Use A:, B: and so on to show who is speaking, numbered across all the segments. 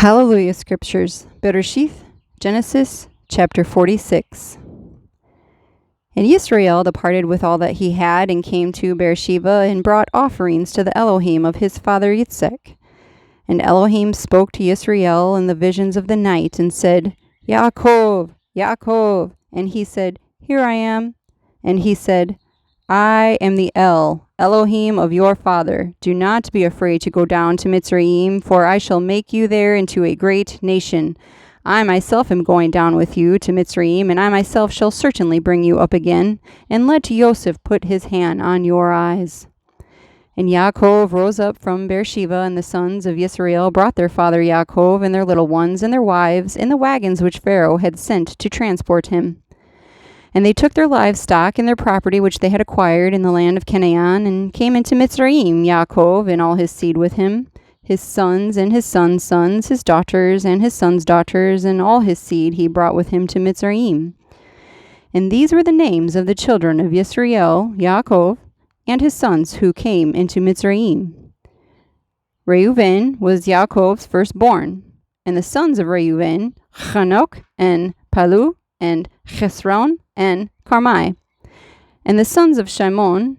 A: HalleluYah Scriptures, Bereshith, Genesis, chapter 46. And Yisra'el departed with all that he had, and came to Beersheba, and brought offerings to the Elohim of his father Yitzhak. And Elohim spoke to Yisra'el in the visions of the night, and said, Yaakov, Yaakov. And he said, Here I am. And he said, I am the Elohim of your father. Do not be afraid to go down to Mitsrayim, for I shall make you there into a great nation. I myself am going down with you to Mitsrayim, and I myself shall certainly bring you up again, and let Yosef put his hand on your eyes. And Yaakov rose up from Beersheba, and the sons of Yisra'el brought their father Yaakov and their little ones and their wives in the wagons which Pharaoh had sent to transport him. And they took their livestock and their property which they had acquired in the land of Canaan, and came into Mitsrayim, Yaakov and all his seed with him, his sons and his sons' sons, his daughters and his sons' daughters, and all his seed he brought with him to Mitsrayim. And these were the names of the children of Yisra'el, Yaakov, and his sons who came into Mitsrayim. Reuven was Yaakov's firstborn, and the sons of Reuven, Chanok and Palu and Chesron and Carmi. And the sons of Shimon,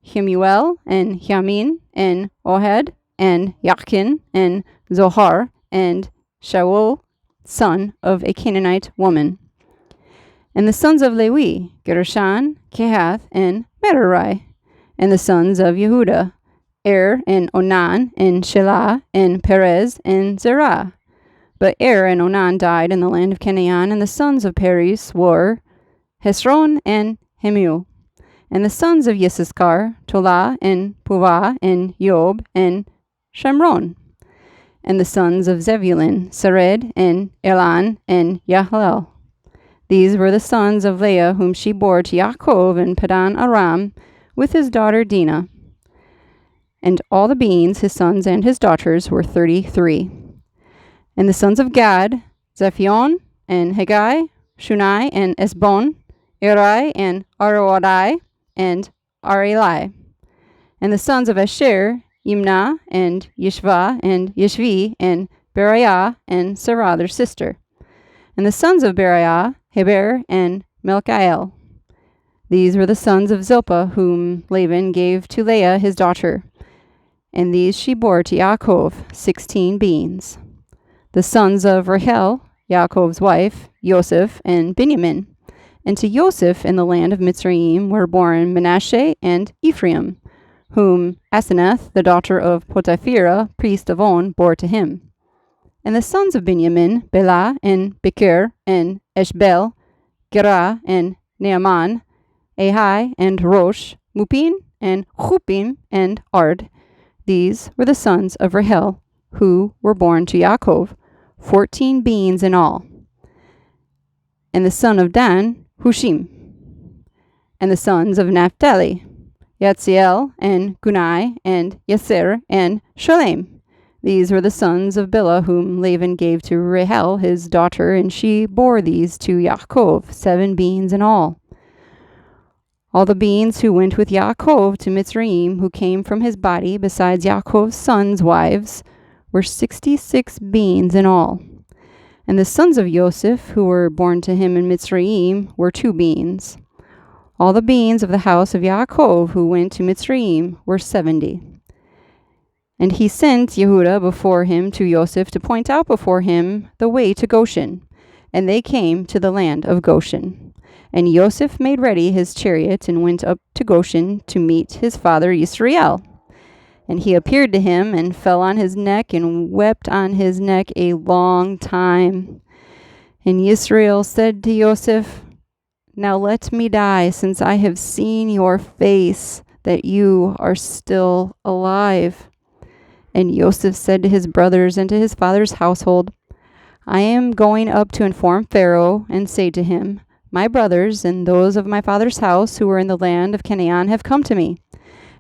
A: Hemuel and Yamin and Ohad and Yachin and Zohar and Shaul, son of a Canaanite woman. And the sons of Levi, Gershon, Kehath, and Merari. And the sons of Yehuda, and Onan, and Shelah, and Perez, and Zerah. But and Onan died in the land of Canaan, and the sons of Perez were Hesron and Hemul. And the sons of Yissaschar, Tola, and Puvah, and Yob, and Shemron. And the sons of Zebulun, Sered, and Elan, and Yahlel. These were the sons of Leah, whom she bore to Yaakov in Padan Aram, with his daughter Dinah. And all the beings, his sons and his daughters, were 33. And the sons of Gad, Zephion, and Haggai, Shunai, and Esbon, Eri, and Aroadai, and Areli. And the sons of Asher, Yimnah, and Yishva, and Yishvi, and Beriah, and Sarah their sister. And the sons of Beriah, Heber, and Melchiel. These were the sons of Zilpah, whom Laban gave to Leah his daughter. And these she bore to Yaakov, 16 beings. The sons of Rachel, Yaakov's wife, Yosef, and Benjamin. And to Yosef in the land of Mitsrayim were born Manasseh and Ephraim, whom Asenath, the daughter of Potiphera, priest of On, bore to him. And the sons of Benjamin, Bela, and Becher, and Eshbel, Gerah, and Naaman, Ahai, and Rosh, Mupin, and Chupim, and Ard. These were the sons of Rachel, who were born to Yaakov, 14 beings in all. And the son of Dan, Hushim. And the sons of Naphtali, Yatziel, and Gunai, and Yeser, and Shalem. These were the sons of Bilhah, whom Laban gave to Rachel his daughter, and she bore these to Yaakov, 7 beings in all. All the beings who went with Yaakov to Mitsrayim, who came from his body, besides Yaakov's sons' wives, were 66 beings in all. And the sons of Yosef, who were born to him in Mitsrayim, were 2 beings. All the beings of the house of Yaakov, who went to Mitsrayim, were 70. And he sent Yehuda before him to Yosef to point out before him the way to Goshen. And they came to the land of Goshen. And Yosef made ready his chariot and went up to Goshen to meet his father Yisra'el. And he appeared to him and fell on his neck and wept on his neck a long time. And Yisra'el said to Yosef, Now let me die, since I have seen your face, that you are still alive. And Yosef said to his brothers and to his father's household, I am going up to inform Pharaoh and say to him, My brothers and those of my father's house who are in the land of Canaan have come to me.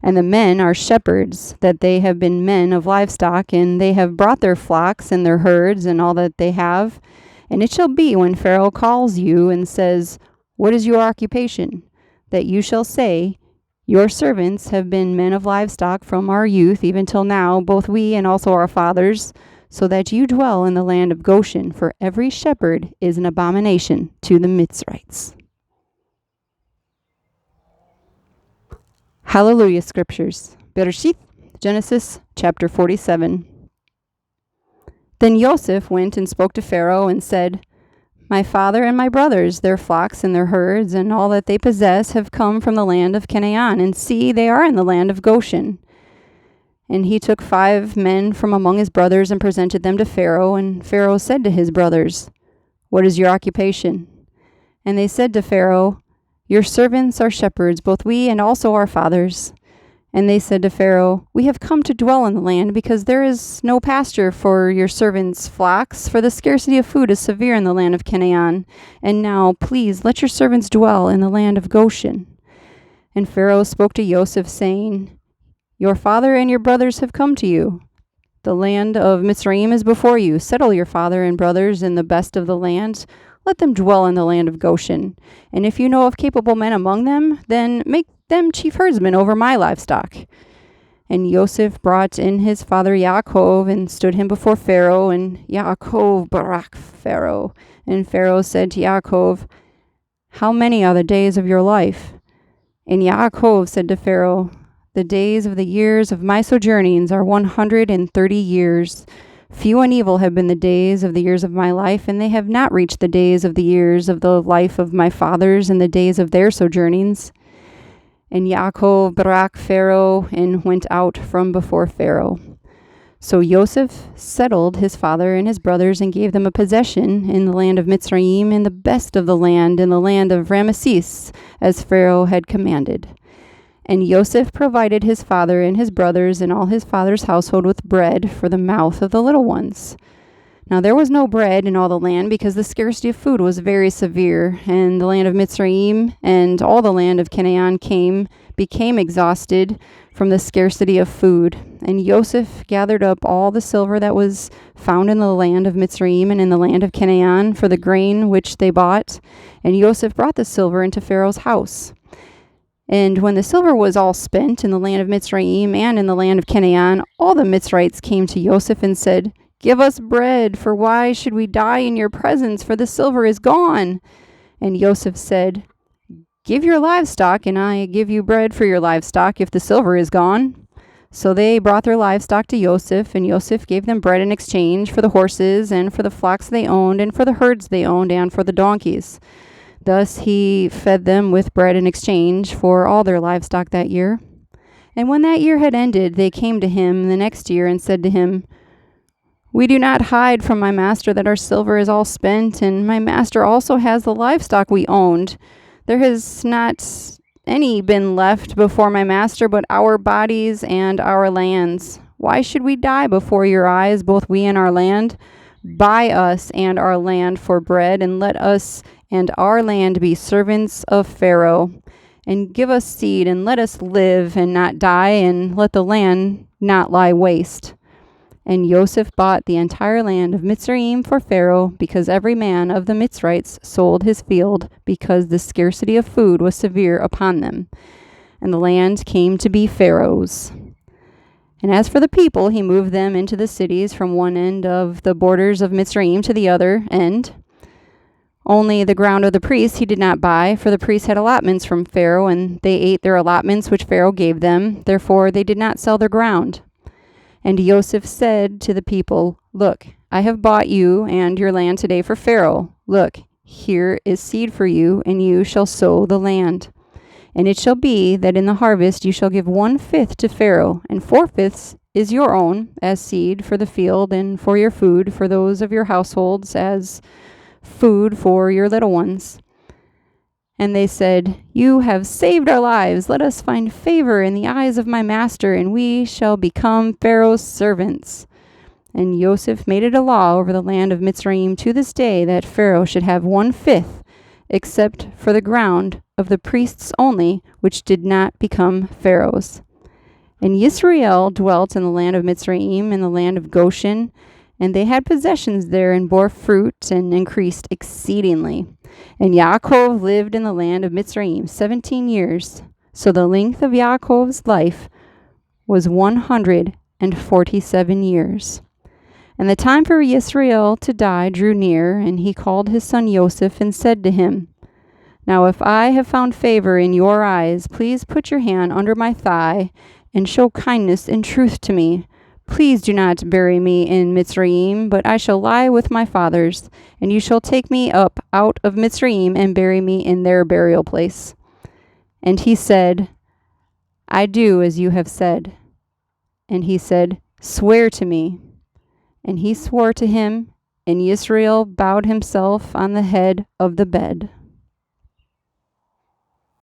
A: And the men are shepherds, that they have been men of livestock, and they have brought their flocks and their herds and all that they have. And it shall be when Pharaoh calls you and says, What is your occupation? That you shall say, Your servants have been men of livestock from our youth even till now, both we and also our fathers. so that you dwell in the land of Goshen, for every shepherd is an abomination to the Mitsrayites. HalleluYah Scriptures. Bereshith, Genesis chapter 47. Then Yosef went and spoke to Pharaoh and said, My father and my brothers, their flocks and their herds, and all that they possess have come from the land of Canaan, and see, they are in the land of Goshen. And he took 5 men from among his brothers and presented them to Pharaoh, and Pharaoh said to his brothers, What is your occupation? And they said to Pharaoh, Your servants are shepherds, both we and also our fathers. And they said to Pharaoh, We have come to dwell in the land, because there is no pasture for your servants' flocks, for the scarcity of food is severe in the land of Canaan. And now, please, let your servants dwell in the land of Goshen. And Pharaoh spoke to Yosef, saying, Your father and your brothers have come to you. The land of Mitsrayim is before you. Settle your father and brothers in the best of the land. Let them dwell in the land of Goshen. And if you know of capable men among them, then make them chief herdsmen over my livestock. And Yosef brought in his father Yaakov and stood him before Pharaoh, and Yaakov barak Pharaoh. And Pharaoh said to Yaakov, How many are the days of your life? And Yaakov said to Pharaoh, The days of the years of my sojournings are 130 years. Few and evil have been the days of the years of my life, and they have not reached the days of the years of the life of my fathers and the days of their sojournings. And Yaakov barak Pharaoh and went out from before Pharaoh. So Yosef settled his father and his brothers and gave them a possession in the land of Mitsrayim, in the best of the land, in the land of Ramesses, as Pharaoh had commanded. And Yosef provided his father and his brothers and all his father's household with bread for the mouth of the little ones. Now there was no bread in all the land, because the scarcity of food was very severe, and the land of Mitsrayim and all the land of Canaan became exhausted from the scarcity of food. And Yosef gathered up all the silver that was found in the land of Mitsrayim and in the land of Canaan for the grain which they bought. And Yosef brought the silver into Pharaoh's house. And when the silver was all spent in the land of Mitsrayim and in the land of Canaan, all the Mitsrayites came to Yosef and said, Give us bread, for why should we die in your presence, for the silver is gone? And Yosef said, Give your livestock, and I give you bread for your livestock, if the silver is gone. So they brought their livestock to Yosef, and Yosef gave them bread in exchange for the horses, and for the flocks they owned, and for the herds they owned, and for the donkeys. Thus he fed them with bread in exchange for all their livestock that year. And when that year had ended, they came to him the next year and said to him, We do not hide from my master that our silver is all spent, and my master also has the livestock we owned. There has not any been left before my master but our bodies and our lands. Why should we die before your eyes, both we and our land? Buy us and our land for bread, and let us and our land be servants of Pharaoh. And give us seed, and let us live and not die, and let the land not lie waste. And Yosef bought the entire land of Mitsrayim for Pharaoh, because every man of the Mitsrayites sold his field, because the scarcity of food was severe upon them. And the land came to be Pharaoh's. And as for the people, he moved them into the cities from one end of the borders of Mitsrayim to the other end. Only the ground of the priests he did not buy, for the priests had allotments from Pharaoh, and they ate their allotments which Pharaoh gave them. Therefore they did not sell their ground. And Yosef said to the people, Look, I have bought you and your land today for Pharaoh. Look, here is seed for you, and you shall sow the land. And it shall be that in the harvest you shall give 1/5 to Pharaoh, and 4/5 is your own, as seed for the field, and for your food, for those of your households, as food for your little ones. And they said, You have saved our lives. Let us find favor in the eyes of my master, and we shall become Pharaoh's servants. And Yosef made it a law over the land of Mitsrayim to this day that Pharaoh should have 1/5, except for the ground of the priests only, which did not become Pharaoh's. And Yisra'el dwelt in the land of Mitsrayim, in the land of Goshen, and they had possessions there, and bore fruit, and increased exceedingly. And Yaakov lived in the land of Mitsrayim 17 years. So the length of Yaakov's life was 147 years. And the time for Yisra'el to die drew near, and he called his son Joseph and said to him, Now if I have found favor in your eyes, please put your hand under my thigh and show kindness and truth to me. Please do not bury me in Mitsrayim, but I shall lie with my fathers, and you shall take me up out of Mitsrayim and bury me in their burial place. And he said, I do as you have said. And he said, Swear to me. And he swore to him, and Yisra'el bowed himself on the head of the bed.